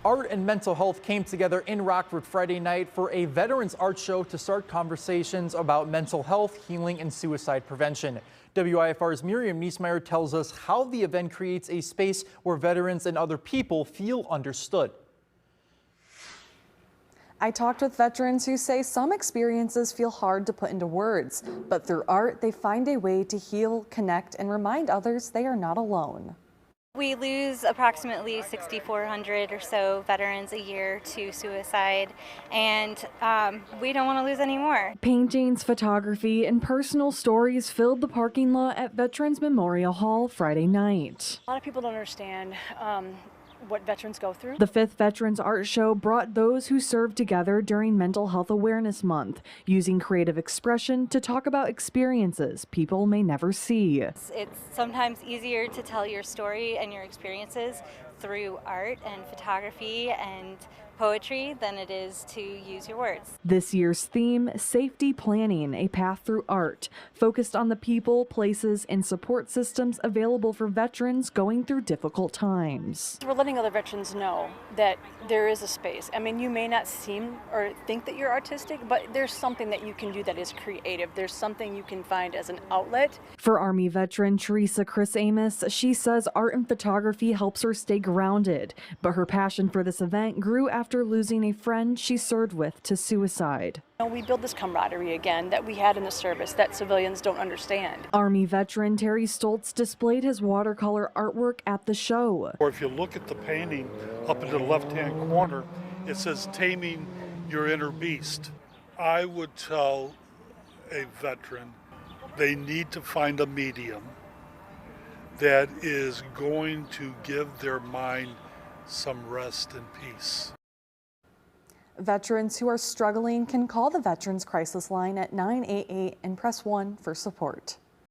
Art and mental health came together in Rockford Friday night for a veterans art show to start conversations about mental health, healing, and suicide prevention. WIFR's Miriam Niesmeyer tells us how the event creates a space where veterans and other people feel understood. I talked with veterans who say some experiences feel hard to put into words, but through art, they find a way to heal, connect, and remind others they are not alone. We lose approximately 6,400 or so veterans a year to suicide, and we don't want to lose any more. Paintings, photography, and personal stories filled the parking lot at Veterans Memorial Hall Friday night. A lot of people don't understand what veterans go through. The 5th Veterans Art Show brought those who served together during Mental Health Awareness Month, using creative expression to talk about experiences people may never see. It's sometimes easier to tell your story and your experiences through art and photography and poetry than it is to use your words. This year's theme, Safety Planning, a Path Through Art, focused on the people, places, and support systems available for veterans going through difficult times. We're letting other veterans know that there is a space. I mean, you may not seem or think that you're artistic, but there's something that you can do that is creative. There's something you can find as an outlet. For Army veteran Teresa Chris Amos, she says art and photography helps her stay grounded, but her passion for this event grew after losing a friend she served with to suicide. We build this camaraderie again that we had in the service that civilians don't understand. Army veteran Terry Stoltz displayed his watercolor artwork at the show. Or if you look at the painting up in the left-hand corner, it says Taming Your Inner Beast. I would tell a veteran they need to find a medium that is going to give their mind some rest and peace. Veterans who are struggling can call the Veterans Crisis Line at 988 and press 1 for support.